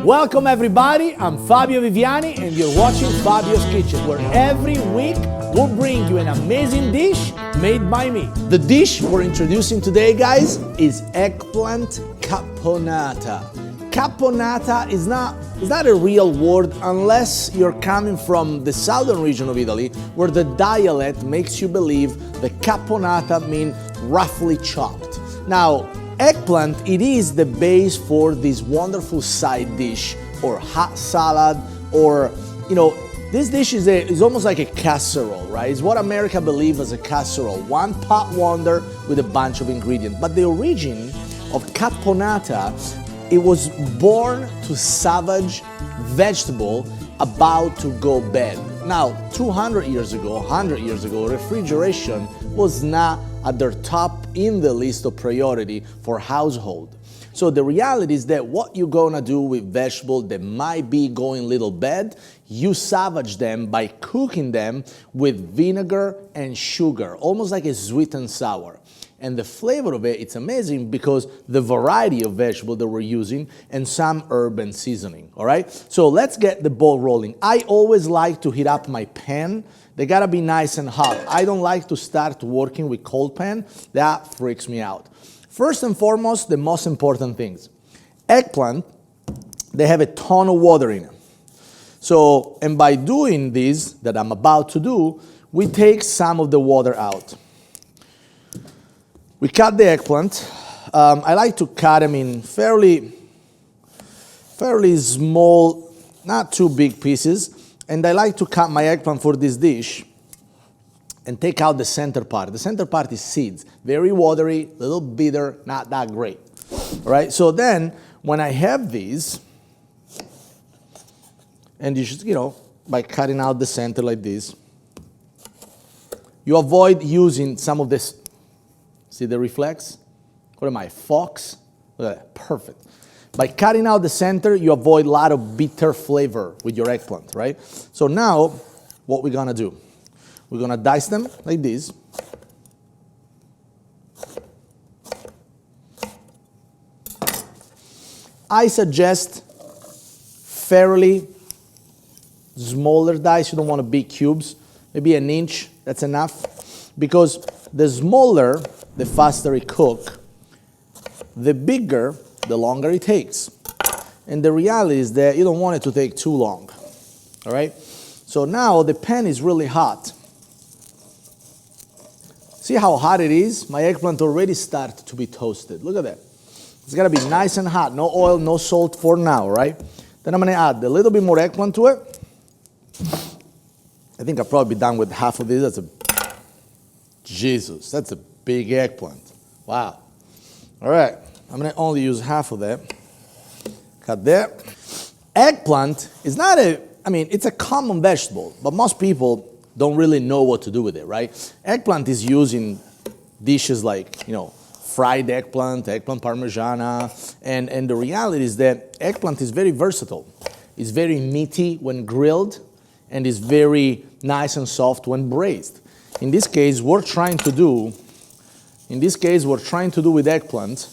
Welcome everybody, I'm Fabio Viviani and you're watching Fabio's Kitchen, where every week we'll bring you an amazing dish made by me. The dish we're introducing today, guys, is Eggplant Caponata. Caponata is not a real word unless you're coming from the southern region of Italy, where the dialect makes you believe the caponata means roughly chopped. Now, eggplant, it is the base for this wonderful side dish or hot salad, or, this dish is almost like a casserole, right? It's what America believes as a casserole, one pot wonder with a bunch of ingredients. But the origin of caponata, it was born to savage vegetable about to go bad. Now, 200 years ago, 100 years ago, refrigeration was not at their top in the list of priority for household. So the reality is that what you're gonna do with vegetables that might be going a little bad, you savage them by cooking them with vinegar and sugar, almost like a sweet and sour. And the flavor of it, it's amazing because the variety of vegetable that we're using and some herb and seasoning, all right? So let's get the ball rolling. I always like to heat up my pan. They gotta be nice and hot. I don't like to start working with cold pan. That freaks me out. First and foremost, the most important things. Eggplant, they have a ton of water in it. So, and by doing this, that I'm about to do, we take some of the water out. We cut the eggplant. I like to cut them in fairly small, not too big pieces. And I like to cut my eggplant for this dish and take out the center part. The center part is seeds, very watery, a little bitter, not that great. All right, so then when I have these, and you should, by cutting out the center like this, you avoid using some of this. See the reflex? What am I, fox? Look at that, perfect. By cutting out the center, you avoid a lot of bitter flavor with your eggplant, right? So now, what we're gonna do? We're gonna dice them like this. I suggest fairly smaller dice. You don't want big cubes. Maybe an inch, that's enough. Because the smaller, the faster it cooks. The bigger, the longer it takes. And the reality is that you don't want it to take too long. All right? So now the pan is really hot. See how hot it is? My eggplant already started to be toasted. Look at that. It's gotta be nice and hot. No oil, no salt for now, right? Then I'm gonna add a little bit more eggplant to it. I think I'll probably be done with half of this. Jesus, that's a big eggplant. Wow. All right, I'm gonna only use half of that. Cut that. Eggplant is not it's a common vegetable, but most people don't really know what to do with it, right? Eggplant is used in dishes like, fried eggplant, eggplant parmigiana, and the reality is that eggplant is very versatile. It's very meaty when grilled, and is very nice and soft when braised. In this case, we're trying to do with eggplant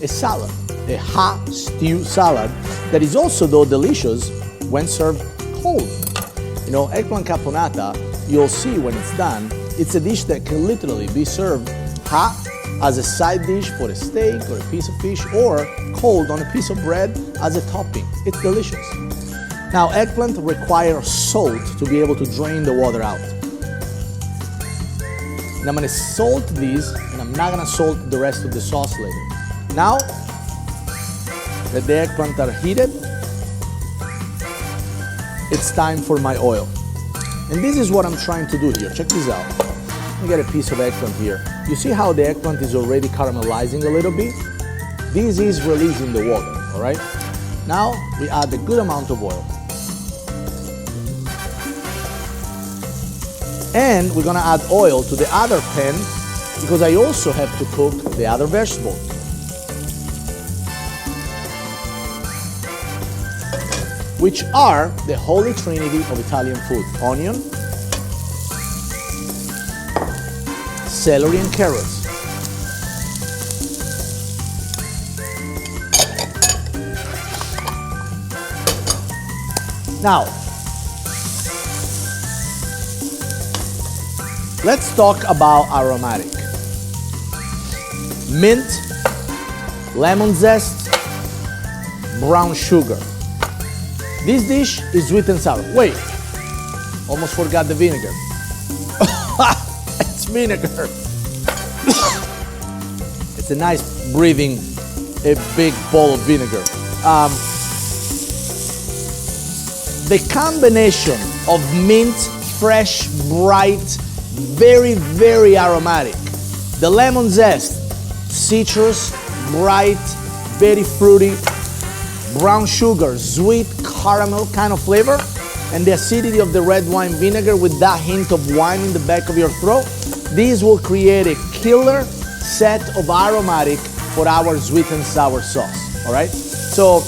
a salad, a hot stew salad that is also, though, delicious when served cold. Eggplant caponata, you'll see when it's done, it's a dish that can literally be served hot as a side dish for a steak or a piece of fish, or cold on a piece of bread as a topping. It's delicious. Now, eggplant requires salt to be able to drain the water out. And I'm gonna salt these, and I'm not gonna salt the rest of the sauce later. Now that the eggplant are heated, it's time for my oil. And this is what I'm trying to do here. Check this out. Let me get a piece of eggplant here. You see how the eggplant is already caramelizing a little bit? This is releasing the water, all right? Now we add a good amount of oil. And we're gonna add oil to the other pan because I also have to cook the other vegetables. Which are the holy trinity of Italian food: onion, celery, and carrots. Now, let's talk about aromatic. Mint, lemon zest, brown sugar. This dish is sweet and sour. Wait, almost forgot the vinegar. It's vinegar. It's a nice breathing, a big bowl of vinegar. The combination of mint, fresh, bright, very, very aromatic. The lemon zest, citrus, bright, very fruity. Brown sugar, sweet caramel kind of flavor. And the acidity of the red wine vinegar with that hint of wine in the back of your throat. These will create a killer set of aromatic for our sweet and sour sauce, all right? So,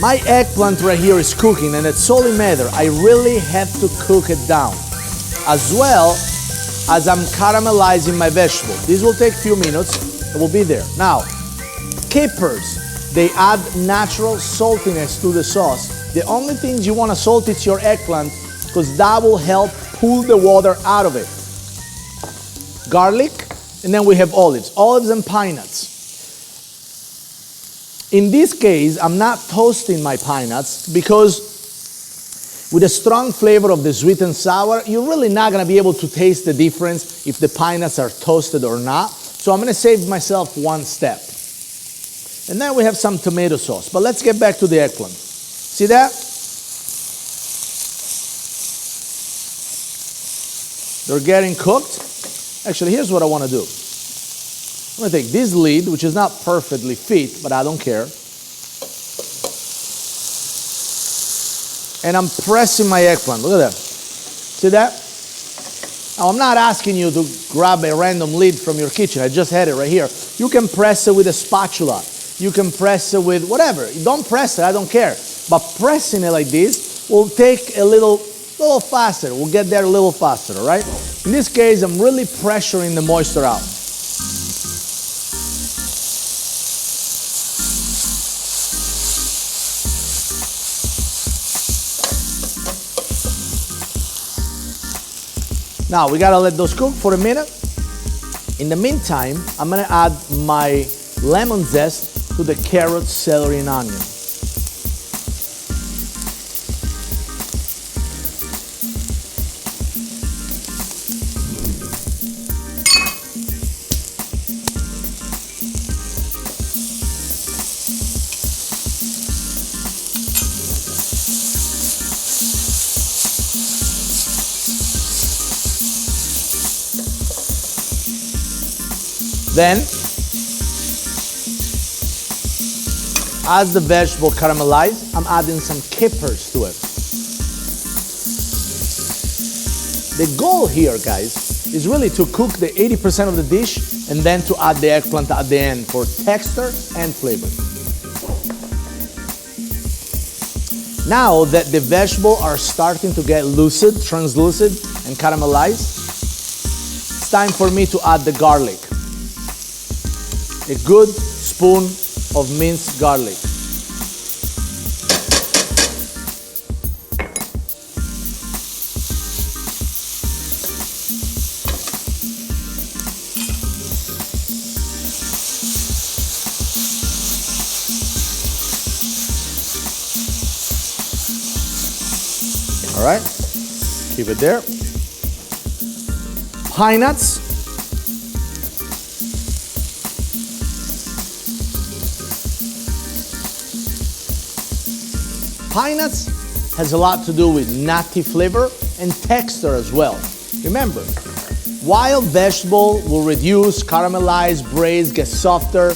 my eggplant right here is cooking, and it's only matter, I really have to cook it down, as well as I'm caramelizing my vegetable. This will take a few minutes, it will be there. Now, capers, they add natural saltiness to the sauce. The only things you want to salt is your eggplant, because that will help pull the water out of it. Garlic, and then we have olives and pine nuts. In this case, I'm not toasting my pine nuts because with the strong flavor of the sweet and sour, you're really not going to be able to taste the difference if the pine nuts are toasted or not. So I'm going to save myself one step. And then we have some tomato sauce. But let's get back to the eggplant. See that? They're getting cooked. Actually, here's what I want to do. I'm going to take this lid, which is not perfectly fit, but I don't care. And I'm pressing my eggplant. Look at that. See that? Now, I'm not asking you to grab a random lid from your kitchen. I just had it right here. You can press it with a spatula. You can press it with whatever. You don't press it, I don't care. But pressing it like this will take a little faster. We'll get there a little faster, all right? In this case, I'm really pressuring the moisture out. Now, we gotta let those cook for a minute. In the meantime, I'm gonna add my lemon zest to the carrots, celery, and onion. Then, as the vegetable caramelizes, I'm adding some capers to it. The goal here, guys, is really to cook the 80% of the dish and then to add the eggplant at the end for texture and flavor. Now that the vegetables are starting to get lucid, translucid, and caramelized, it's time for me to add the garlic. A good spoon of minced garlic. All right, keep it there. Pine nuts. Pine nuts has a lot to do with nutty flavor and texture as well. Remember, wild vegetable will reduce, caramelize, braise, get softer.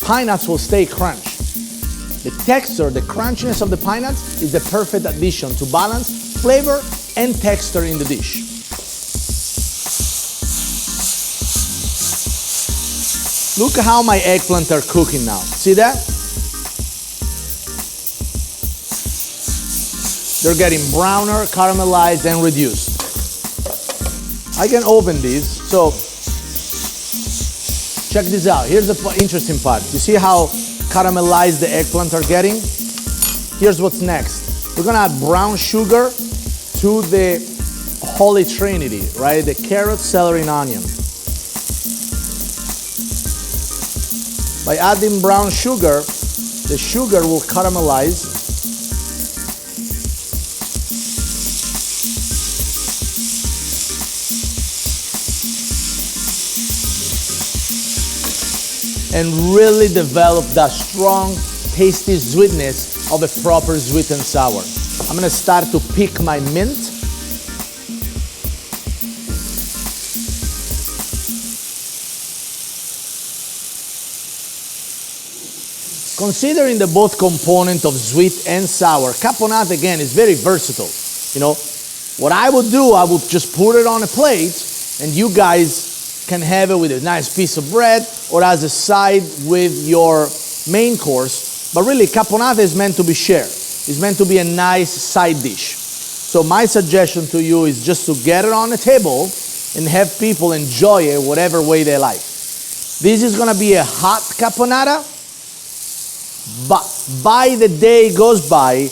Pine nuts will stay crunch. The texture, the crunchiness of the pine nuts is the perfect addition to balance flavor and texture in the dish. Look how my eggplant are cooking now. See that? They're getting browner, caramelized, and reduced. I can open these, so check this out. Here's the interesting part. You see how caramelized the eggplant are getting? Here's what's next. We're gonna add brown sugar to the Holy Trinity, right? The carrot, celery, and onion. By adding brown sugar, the sugar will caramelize. And really develop that strong, tasty sweetness of a proper sweet and sour. I'm gonna start to pick my mint. Considering the both component of sweet and sour, caponata again is very versatile. You know, what I would do, I would just put it on a plate and you guys can have it with a nice piece of bread or as a side with your main course. But really, caponata is meant to be shared. It's meant to be a nice side dish. So my suggestion to you is just to get it on the table and have people enjoy it whatever way they like. This is gonna be a hot caponata, but by the day goes by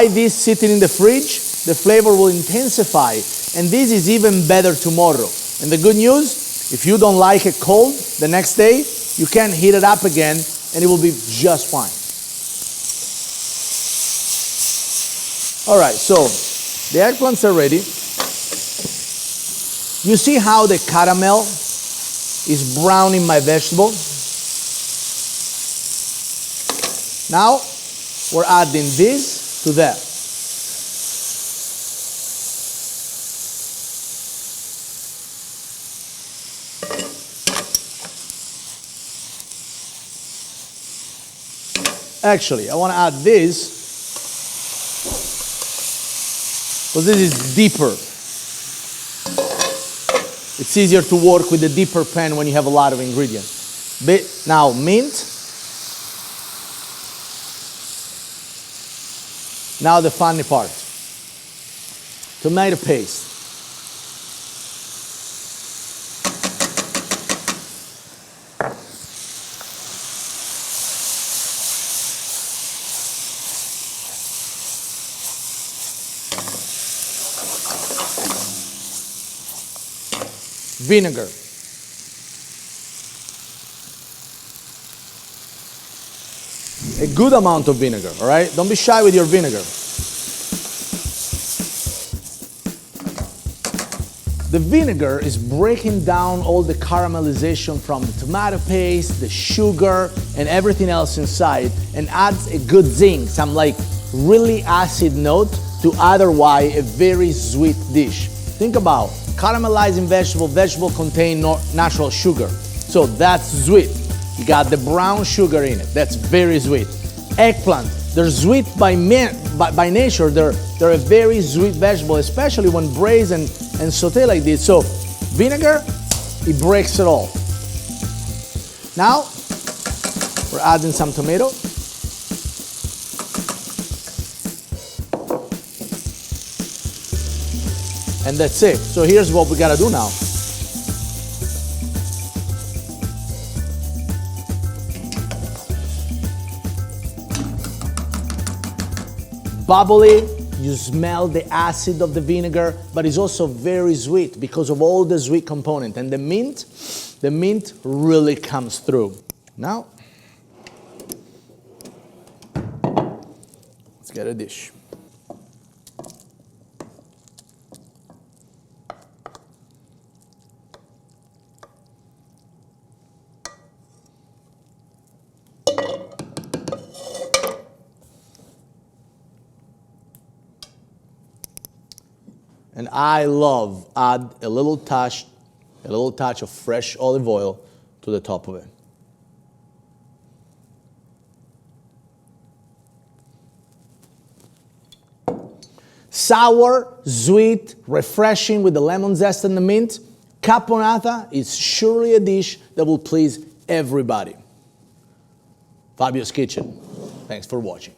this sitting in the fridge, the flavor will intensify, and this is even better tomorrow. And the good news, if you don't like it cold, the next day, you can heat it up again and it will be just fine. All right, so the eggplants are ready. You see how the caramel is browning my vegetable? Now, we're adding this to that. Actually, I want to add this because this is deeper. It's easier to work with a deeper pan when you have a lot of ingredients. Now, mint. Now the funny part. Tomato paste. Vinegar. A good amount of vinegar, all right? Don't be shy with your vinegar. The vinegar is breaking down all the caramelization from the tomato paste, the sugar, and everything else inside, and adds a good zing, some like really acid note to otherwise a very sweet dish. Think about caramelizing vegetable contain natural sugar. So that's sweet. You got the brown sugar in it. That's very sweet. Eggplant, they're sweet by nature. They're a very sweet vegetable, especially when braised and sauté like this. So vinegar, it breaks it all. Now, we're adding some tomato. And that's it. So here's what we gotta do now. Bubbly, you smell the acid of the vinegar, but it's also very sweet because of all the sweet component. And the mint really comes through. Now, let's get a dish. And I love add a little touch of fresh olive oil to the top of it. Sour, sweet, refreshing with the lemon zest and the mint. Caponata is surely a dish that will please everybody. Fabio's Kitchen. Thanks for watching.